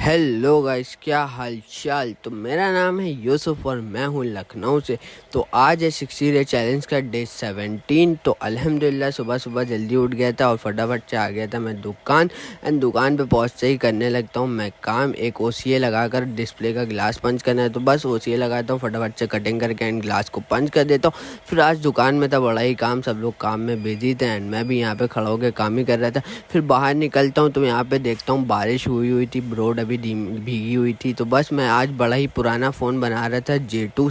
Hello guys, क्या हाल चाल। तो मेरा नाम है यूसुफ और मैं हूँ लखनऊ से। तो आज है 60 डे चैलेंज का डे 17। तो अल्हम्दुलिल्लाह सुबह सुबह जल्दी उठ गया था और फटाफट से आ गया था मैं दुकान। एंड दुकान पे पहुँचते ही करने लगता हूँ मैं काम। एक OCA लगाकर डिस्प्ले का ग्लास पंच करना है, तो बस OCA लगाता हूँ, फटाफट से कटिंग करके एंड ग्लास को पंच कर देता हूँ। फिर आज दुकान में था बड़ा ही काम, सब लोग काम में बिजी थे एंड मैं भी यहाँ पे खड़ा होकर काम ही कर रहा था। फिर बाहर निकलता हूँ तो यहाँ पे देखता हूँ बारिश हुई थी, रोड अभी भीगी हुई थी। तो बस मैं आज बड़ा ही पुराना फ़ोन बना रहा था J2,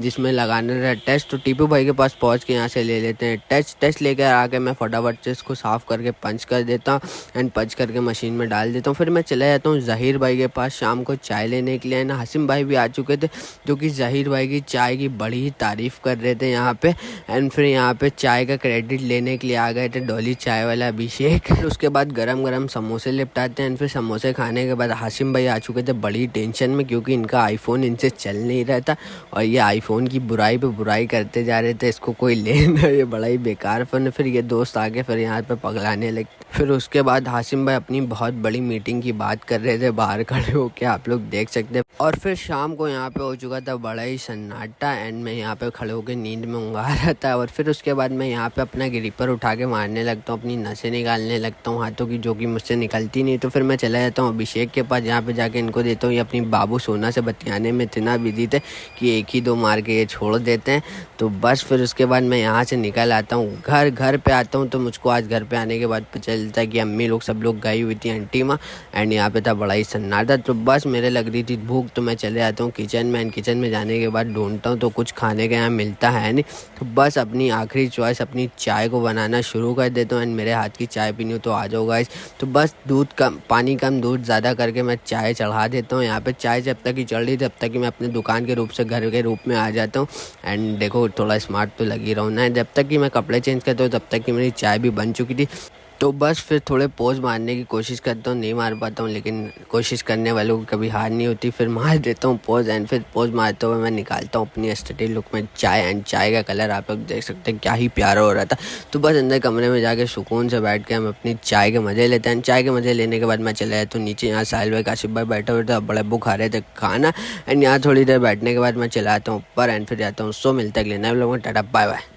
जिसमें लगाना रहा टच। तो टीपू भाई के पास पहुंच के यहाँ से ले लेते हैं टच लेकर आके मैं फटाफट से इसको साफ़ करके पंच कर देता हूँ एंड पंच करके मशीन में डाल देता हूँ। फिर मैं चला जाता हूँ ज़हीर भाई के पास शाम को चाय लेने के लिए। ना हसीम भाई भी आ चुके थे जो कि ज़हीर भाई की चाय की बड़ी ही तारीफ़ कर रहे थे यहाँ पे। एंड फिर यहाँ पे चाय का क्रेडिट लेने के लिए आ गए थे डॉली चाय वाला अभिषेक। फिर उसके बाद गरम गरम समोसे लिपटाते हैं। फिर समोसे खाने के बाद हाशिम भाई आ चुके थे बड़ी टेंशन में, क्योंकि इनका आईफोन इनसे चल नहीं रहा था और ये आईफोन की बुराई पे बुराई करते जा रहे थे, इसको कोई लेना, ये बड़ा ही बेकार फ़ोन है। फिर ये दोस्त आके फिर यहाँ पे पगलाने लगे। फिर उसके बाद हाशिम भाई अपनी बहुत बड़ी मीटिंग की बात कर रहे थे बाहर खड़े होकर, आप लोग देख सकते हैं। और फिर शाम को यहाँ पे हो चुका था बड़ा ही सन्नाटा एंड मैं यहाँ पे खड़े होकर नींद में ऊँघा रहा था। और फिर उसके बाद मैं यहाँ पे अपना ग्रिपर उठा के मारने लगता हूँ, अपनी नसें निकालने लगता हूँ हाथों की, जो कि मुझसे निकलती नहीं। तो फिर मैं चला जाता हूँ अभिषेक के पास, यहाँ पे जाके इनको देता हूँ। ये अपनी बाबू सोना से बतियाने में इतना बिजी थे कि एक ही दो मार के ये छोड़ देते हैं। तो बस फिर उसके बाद मैं यहाँ से निकल आता हूँ घर पे आता हूँ। तो मुझको आज घर पे आने के बाद पता चलता है कि अम्मी लोग सब लोग गई हुई थी आंटी माँ, एंड यहाँ पे था बड़ा ही सन्नाटा। तो बस मेरे लग रही थी भूख, तो मैं चले जाता हूँ किचन में। एंड किचन में जाने के बाद ढूंढता हूँ तो कुछ खाने का यहाँ मिलता है नहीं। तो बस अपनी आखिरी चॉइस अपनी चाय को बनाना शुरू कर देता हूँ। एंड मेरे हाथ की चाय पीनी हो तो आ जाओ गाइस। तो बस दूध कम पानी कम दूध ज़्यादा करके मैं चाय चढ़ा देता हूँ। यहाँ पे चाय जब तक ही चढ़ रही तब तक कि मैं अपने दुकान के रूप से घर के रूप में आ जाता हूँ। एंड देखो थोड़ा स्मार्ट तो लगी रहा हूँ ना। जब तक कि मैं कपड़े चेंज करता हूँ तब तक कि मेरी चाय भी बन चुकी थी। तो बस फिर थोड़े पोज मारने की कोशिश करता हूँ, नहीं मार पाता हूँ, लेकिन कोशिश करने वालों की कभी हार नहीं होती। फिर मार देता हूँ पोज एंड फिर पोज मारते हुए मैं निकालता हूँ अपनी स्टडी लुक में चाय। एंड चाय का कलर आप लोग देख सकते हैं क्या ही प्यारा हो रहा था। तो बस अंदर कमरे में जाके सुकून से बैठ के हम अपनी चाय के मज़े लेते हैं। चाय के मज़े लेने के बाद मैं चला जाता हूँ नीचे। यहाँ साहिल भाई काशिफ भाई बैठे हुए थे, बड़े अब्बू खा रहे थे खाना। एंड यहाँ थोड़ी देर बैठने के बाद मैं चला आता हूँ ऊपर एंड फिर जाता हूँ। सो मिलता है अगले नए व्लॉग में। Tata bye bye.